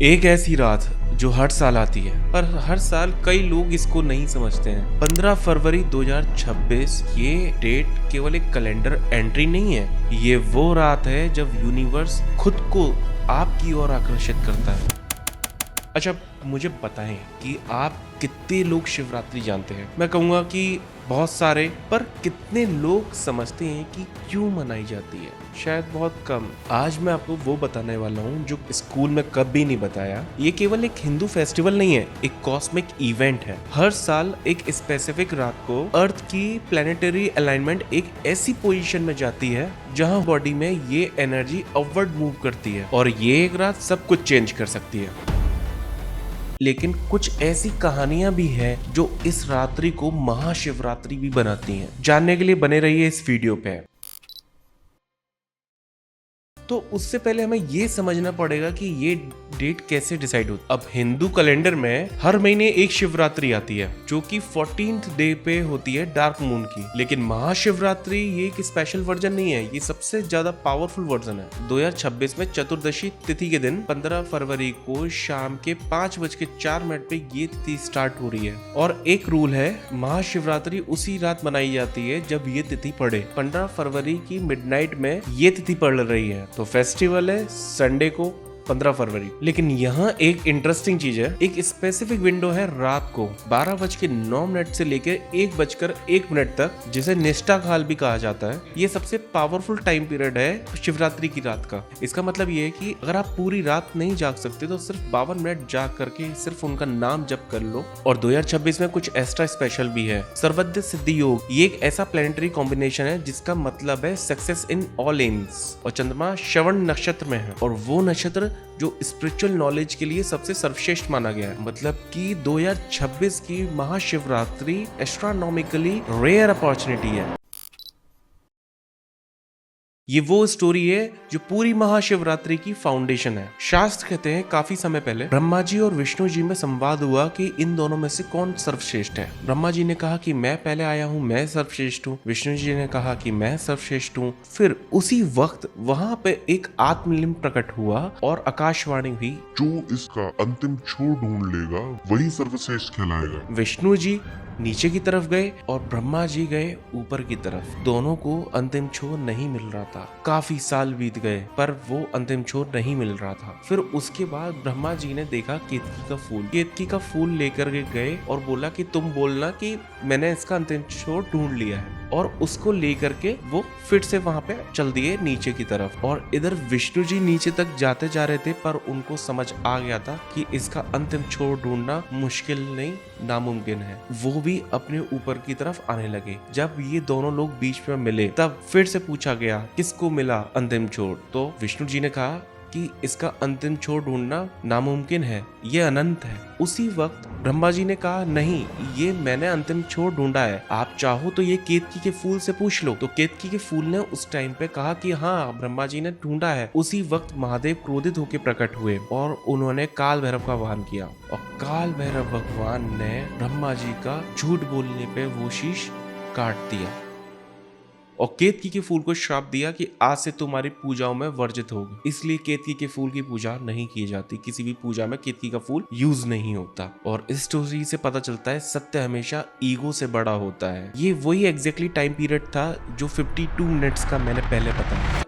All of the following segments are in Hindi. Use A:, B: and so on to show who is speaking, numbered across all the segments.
A: एक ऐसी रात जो हर साल आती है, पर हर साल कई लोग इसको नहीं समझते हैं। 15 फरवरी 2026 ये डेट केवल एक कैलेंडर एंट्री नहीं है, ये वो रात है जब यूनिवर्स खुद को आपकी ओर आकर्षित करता है। अच्छा, मुझे बताएं कि आप कितने लोग शिवरात्रि जानते हैं। मैं कहूँगा कि बहुत सारे, पर कितने लोग समझते हैं कि क्यों मनाई जाती है? शायद बहुत कम। आज मैं आपको वो बताने वाला हूँ जो स्कूल में कभी नहीं बताया। ये केवल एक हिंदू फेस्टिवल नहीं है, एक कॉस्मिक इवेंट है। हर साल एक स्पेसिफिक रात को अर्थ की प्लेनेटरी अलाइनमेंट एक ऐसी पोजीशन में जाती है जहाँ बॉडी में ये एनर्जी अपवर्ड मूव करती है, और ये एक रात सब कुछ चेंज कर सकती है। लेकिन कुछ ऐसी कहानियां भी हैं जो इस रात्रि को महाशिवरात्रि भी बनाती हैं। जानने के लिए बने रहिए इस वीडियो पे। तो उससे पहले हमें ये समझना पड़ेगा कि ये डेट कैसे डिसाइड होती है। अब हिंदू कैलेंडर में हर महीने एक शिवरात्रि आती है जो कि 14th डे पे होती है डार्क मून की। लेकिन महाशिवरात्रि ये एक स्पेशल वर्जन नहीं है, ये सबसे ज्यादा पावरफुल वर्जन है। 2026 में चतुर्दशी तिथि के दिन 15 फरवरी को शाम के 5:04 पे ये तिथि स्टार्ट हो रही है। और एक रूल है, महाशिवरात्रि उसी रात मनाई जाती है जब ये तिथि पड़े। 15 फरवरी की मिडनाइट में ये तिथि पड़ रही है, तो फेस्टिवल है संडे को 15 फरवरी। लेकिन यहाँ एक इंटरेस्टिंग चीज है, एक स्पेसिफिक विंडो है रात को 12:09 से लेकर 1:01 तक, जिसे निष्ठा काल भी कहा जाता है। ये सबसे पावरफुल टाइम पीरियड है शिवरात्रि की रात का। इसका मतलब ये है कि अगर आप पूरी रात नहीं जाग सकते तो सिर्फ 52 मिनट जाग करके सिर्फ उनका नाम जप कर लो। और 2026 में कुछ एक्स्ट्रा स्पेशल भी है। सर्वज्ञ सिद्धि योग, ये एक ऐसा प्लेनेटरी कॉम्बिनेशन है जिसका मतलब है सक्सेस इन ऑल एम्स। और चंद्रमा श्रवण नक्षत्र में है, और वो नक्षत्र जो स्पिरिचुअल नॉलेज के लिए सबसे सर्वश्रेष्ठ माना गया है। मतलब कि 2026 की महाशिवरात्रि एस्ट्रोनॉमिकली रेयर अपॉर्चुनिटी है। ये वो स्टोरी है जो पूरी महाशिवरात्रि की फाउंडेशन है। शास्त्र कहते हैं काफी समय पहले ब्रह्मा जी और विष्णु जी में संवाद हुआ कि इन दोनों में से कौन सर्वश्रेष्ठ है। ब्रह्मा जी ने कहा कि मैं पहले आया हूँ, मैं सर्वश्रेष्ठ हूँ। विष्णु जी ने कहा कि मैं सर्वश्रेष्ठ हूँ। फिर उसी वक्त वहां पे एक आत्मलिंग प्रकट हुआ और आकाशवाणी हुई,
B: जो इसका अंतिम छोर ढूंढ लेगा वही सर्वश्रेष्ठ कहलाएगा।
A: विष्णु जी नीचे की तरफ गए और ब्रह्मा जी गए ऊपर की तरफ। दोनों को अंतिम छोर नहीं मिल रहा था। काफी साल बीत गए पर वो अंतिम छोर नहीं मिल रहा था। फिर उसके बाद ब्रह्मा जी ने देखा केतकी का फूल। केतकी का फूल लेकर के गए और बोला कि तुम बोलना कि मैंने इसका अंतिम छोर ढूंढ लिया है। और उसको लेकर के वो फिर से वहां पे चल दिए नीचे की तरफ। और इधर विष्णु जी नीचे तक जाते जा रहे थे, पर उनको समझ आ गया था कि इसका अंतिम छोर ढूंढना मुश्किल नहीं, नामुमकिन है। वो भी अपने ऊपर की तरफ आने लगे। जब ये दोनों लोग बीच में मिले तब फिर से पूछा गया किसको मिला अंतिम छोर। तो विष्णु जी ने कहा कि इसका अंतिम छोर ढूंढना नामुमकिन है, ये अनंत है। उसी वक्त ब्रह्मा जी ने कहा नहीं, ये मैंने अंतिम छोर ढूंढा है, आप चाहो तो ये केतकी के फूल से पूछ लो। तो केतकी के फूल ने उस टाइम पे कहा कि हाँ, ब्रह्मा जी ने ढूंढा है। उसी वक्त महादेव क्रोधित होकर प्रकट हुए और उन्होंने काल भैरव का वाहन किया। और काल भैरव भगवान ने ब्रह्मा जी का झूठ बोलने पे वो शीश काट दिया और केतकी के फूल को श्राप दिया कि आज से तुम्हारी पूजाओं में वर्जित होगी। इसलिए केतकी के फूल की पूजा नहीं की जाती। किसी भी पूजा में केतकी का फूल यूज नहीं होता। और इस स्टोरी से पता चलता है सत्य हमेशा ईगो से बड़ा होता है। ये वही एग्जैक्टली टाइम पीरियड था जो 52 मिनट्स का मैंने पहले बताया।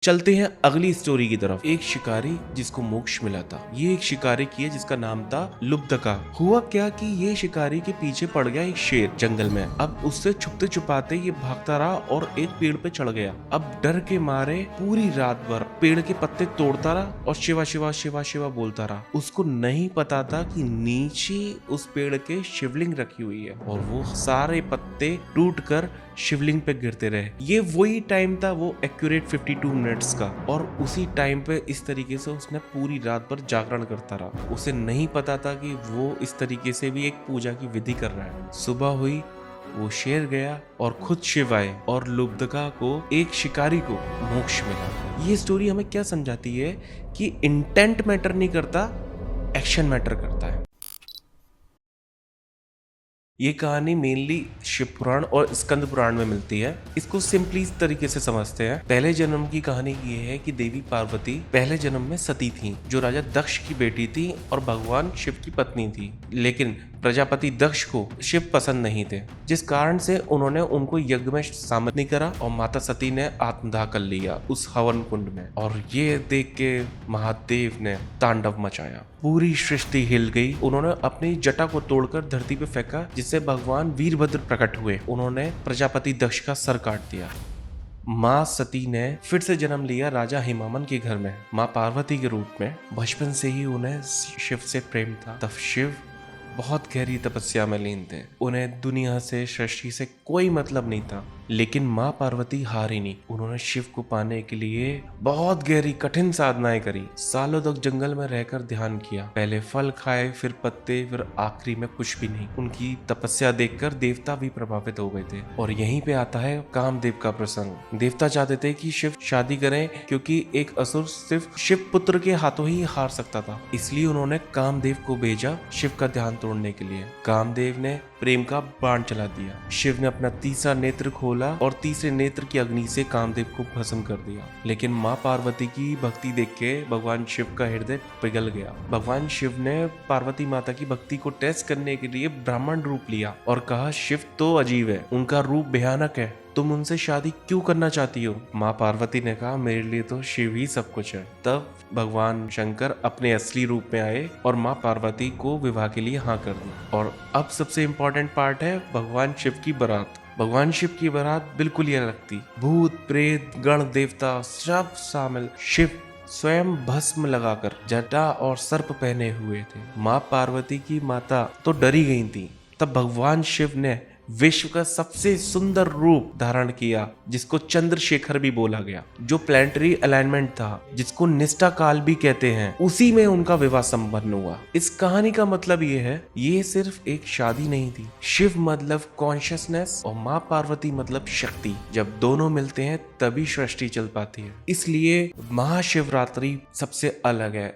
A: चलते हैं अगली स्टोरी की तरफ। एक शिकारी जिसको मोक्ष मिला था। ये एक शिकारी की है जिसका नाम था लुब्धका। हुआ क्या कि ये शिकारी के पीछे पड़ गया एक शेर जंगल में। अब उससे छुपते छुपाते ये भागता रहा और एक पेड़ पे चढ़ गया। अब डर के मारे पूरी रात भर पेड़ के पत्ते तोड़ता रहा और शिवा शिवा शिवा शिवा बोलता रहा। उसको नहीं पता था कि नीचे उस पेड़ के शिवलिंग रखी हुई है और वो सारे पत्ते टूट कर शिवलिंग पे गिरते रहे। ये वही टाइम था, वो एक्यूरेट 52 मिनट्स का। और उसी टाइम पे इस तरीके से उसने पूरी रात भर जागरण करता रहा। उसे नहीं पता था कि वो इस तरीके से भी एक पूजा की विधि कर रहा है। सुबह हुई, वो शेर गया और खुद शिव आए और लुब्धका को, एक शिकारी को, मोक्ष मिला। ये स्टोरी हमें क्या समझाती है कि इंटेंट मैटर नहीं करता, एक्शन मैटर करता है। ये कहानी मेनली शिव पुराण और स्कंद पुराण में मिलती है। इसको सिंपली इस तरीके से समझते हैं। पहले जन्म की कहानी ये है कि देवी पार्वती पहले जन्म में सती थी, जो राजा दक्ष की बेटी थी और भगवान शिव की पत्नी थी। लेकिन प्रजापति दक्ष को शिव पसंद नहीं थे, जिस कारण से उन्होंने उनको यज्ञ में शामिल नहीं करा और माता सती ने आत्मदाह कर लिया उस हवन कुंड में। और ये देख के महादेव ने तांडव मचाया, पूरी सृष्टि हिल गई। उन्होंने अपनी जटा को तोड़कर धरती पे फेंका, जिससे भगवान वीरभद्र प्रकट हुए। उन्होंने प्रजापति दक्ष का सर काट दिया। माँ सती ने फिर से जन्म लिया राजा हिमामन के घर में, माँ पार्वती के रूप में। बचपन से ही उन्हें शिव से प्रेम था। तब शिव बहुत गहरी तपस्या में लीन थे। उन्हें दुनिया से, सृष्टि से कोई मतलब नहीं था। लेकिन माँ पार्वती हारी नहीं। उन्होंने शिव को पाने के लिए बहुत गहरी कठिन साधनाएं करी। सालों तक जंगल में रहकर ध्यान किया। पहले फल खाए, फिर पत्ते, फिर आखिरी में कुछ भी नहीं। उनकी तपस्या देखकर देवता भी प्रभावित हो गए थे। और यहीं पे आता है कामदेव का प्रसंग। देवता चाहते थे कि शिव शादी करें, क्योंकि एक असुर सिर्फ शिव पुत्र के हाथों ही हार सकता था। इसलिए उन्होंने कामदेव को भेजा शिव का ध्यान तोड़ने के लिए। कामदेव ने प्रेम का बाण चला दिया। शिव ने अपना तीसरा नेत्र खोला और तीसरे नेत्र की अग्नि से कामदेव को भस्म कर दिया। लेकिन माँ पार्वती की भक्ति देख के भगवान शिव का हृदय पिघल गया। भगवान शिव ने पार्वती माता की भक्ति को टेस्ट करने के लिए ब्राह्मण रूप लिया और कहा, शिव तो अजीब है, उनका रूप भयानक है, तुम उनसे शादी क्यों करना चाहती हो? माँ पार्वती ने कहा, मेरे लिए तो शिव ही सब कुछ है। तब भगवान शंकर अपने असली रूप में आए और माँ पार्वती को विवाह के लिए हाँ कर दी। और अब सबसे इम्पोर्टेंट पार्ट है भगवान शिव की बारात। भगवान शिव की बारात बिल्कुल ही अलग थी। भूत, प्रेत, गण देवता सब शामिल। शिव स्वयं भस्म लगाकर जटा और सर्प पहने हुए थे। माँ पार्वती की माता तो डरी गई थी। तब भगवान शिव ने विश्व का सबसे सुंदर रूप धारण किया, जिसको चंद्रशेखर भी बोला गया, जो प्लैनेटरी अलाइनमेंट था, जिसको निष्ठा काल भी कहते हैं। उसी में उनका विवाह संपन्न हुआ। इस कहानी का मतलब ये है, ये सिर्फ एक शादी नहीं थी। शिव मतलब कॉन्शियसनेस और माँ पार्वती मतलब शक्ति। जब दोनों मिलते हैं तभी सृष्टि चल पाती है। इसलिए महाशिवरात्रि सबसे अलग है।